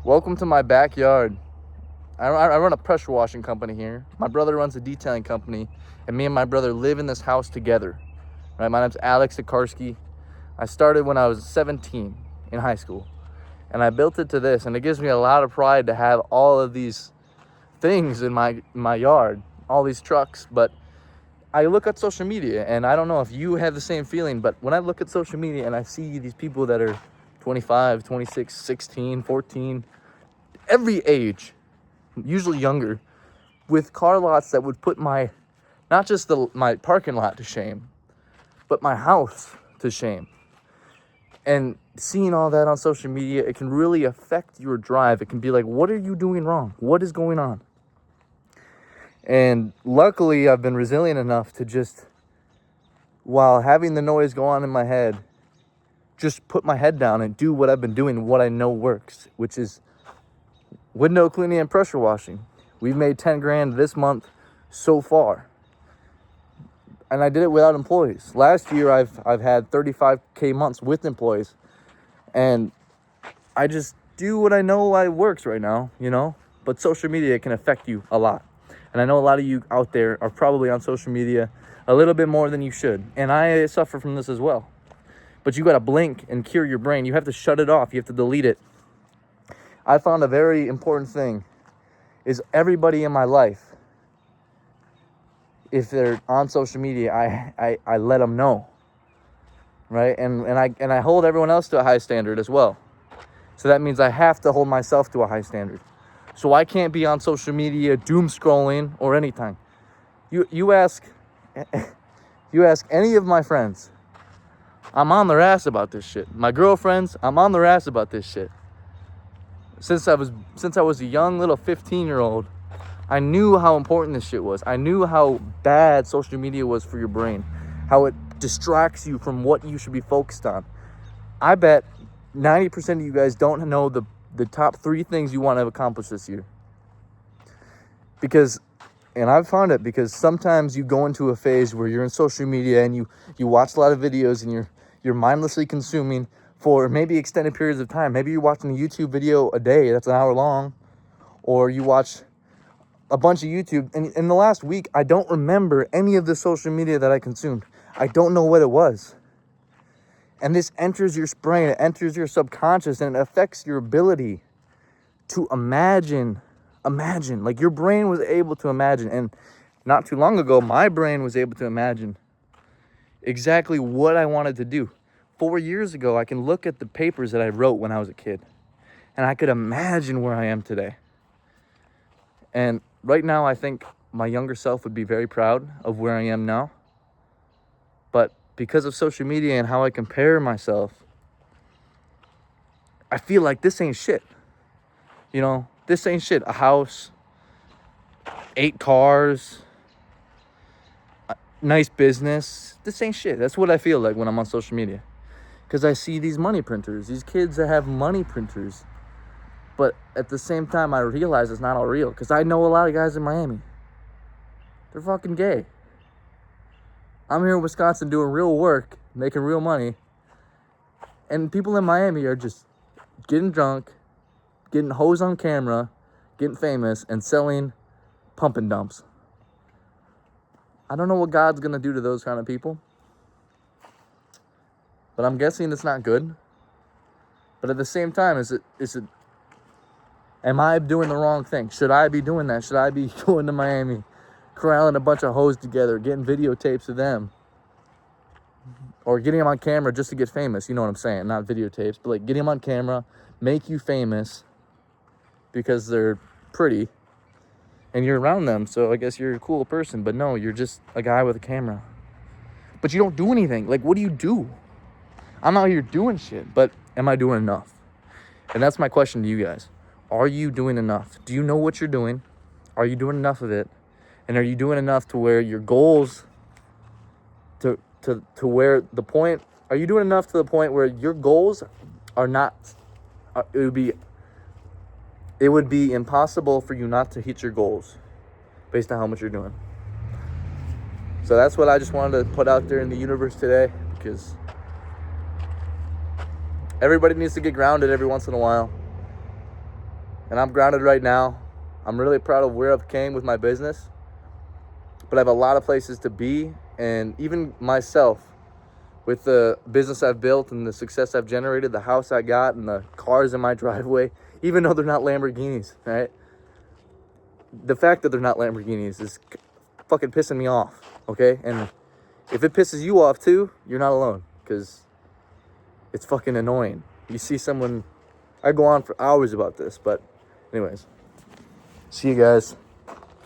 Welcome to my backyard. I run a pressure washing company here. My brother runs a detailing company, and me and my brother live in this house together. Right? My name's Alex Sikorsky. I started when I was 17 in high school, and I built it to this, and it gives me a lot of pride to have all of these things in my yard, all these trucks. But I look at social media, and I don't know if you have the same feeling, but when I look at social media and I see these people that are 25, 26, 16, 14, every age, usually younger, with car lots that would put my, not just my parking lot to shame, but my house to shame. And seeing all that on social media, it can really affect your drive. It can be like, what are you doing wrong? What is going on? And luckily, I've been resilient enough to just, while having the noise go on in my head, just put my head down and do what I've been doing, what I know works, which is window cleaning and pressure washing. We've made 10 grand this month so far. And I did it without employees. Last year, I've had 35K months with employees. And I just do what I know works right now, you know? But social media can affect you a lot. And I know a lot of you out there are probably on social media a little bit more than you should. And I suffer from this as well. But you got to blink and cure your brain. You have to shut it off. You have to delete it. I found a very important thing is everybody in my life, if they're on social media, I let them know, right? And I hold everyone else to a high standard as well. So that means I have to hold myself to a high standard. So I can't be on social media doom scrolling or anything. You ask any of my friends, I'm on their ass about this shit. My girlfriends, I'm on their ass about this shit. Since I was a young little 15-year-old, I knew how important this shit was. I knew how bad social media was for your brain, how it distracts you from what you should be focused on. I bet 90% of you guys don't know the top 3 things you want to accomplish this year. And I've found it because sometimes you go into a phase where you're in social media and you watch a lot of videos and you're mindlessly consuming for maybe extended periods of time. Maybe you're watching a YouTube video a day that's an hour long, or you watch a bunch of YouTube. And in the last week, I don't remember any of the social media that I consumed. I don't know what it was. And this enters your brain, it enters your subconscious, and it affects your ability to imagine. Like your brain was able to imagine. And not too long ago, my brain was able to imagine exactly what I wanted to do. 4 years ago, I can look at the papers that I wrote when I was a kid, and I could imagine where I am today. And right now, I think my younger self would be very proud of where I am now. But because of social media and how I compare myself, I feel like this ain't shit. You know, this ain't shit. A house, 8 cars, a nice business. This ain't shit. That's what I feel like when I'm on social media. Because I see these money printers, these kids that have money printers. But at the same time, I realize it's not all real. Because I know a lot of guys in Miami. They're fucking gay. I'm here in Wisconsin doing real work, making real money. And people in Miami are just getting drunk, getting hoes on camera, getting famous, and selling pump and dumps. I don't know what God's going to do to those kind of people. But I'm guessing it's not good. But at the same time, am I doing the wrong thing? Should I be doing that? Should I be going to Miami, corralling a bunch of hoes together, getting videotapes of them? Or getting them on camera just to get famous, you know what I'm saying? Not videotapes, but like getting them on camera, make you famous because they're pretty and you're around them, so I guess you're a cool person. But no, you're just a guy with a camera. But you don't do anything. Like, what do you do? I'm out here doing shit, but am I doing enough? And that's my question to you guys. Are you doing enough? Do you know what you're doing? Are you doing enough of it? And are you doing enough to where your goals, to where the point, are you doing enough to the point where your goals are not, it would be impossible for you not to hit your goals based on how much you're doing. So that's what I just wanted to put out there in the universe today, because everybody needs to get grounded every once in a while. and I'm grounded right now. I'm really proud of where I've came with my business, but I have a lot of places to be, and even myself, with the business I've built and the success I've generated, the house I got and the cars in my driveway, even though they're not Lamborghinis, right? The fact that they're not Lamborghinis is fucking pissing me off, okay? And if it pisses you off too, you're not alone, because it's fucking annoying. You see someone, I go on for hours about this, but anyways, see you guys.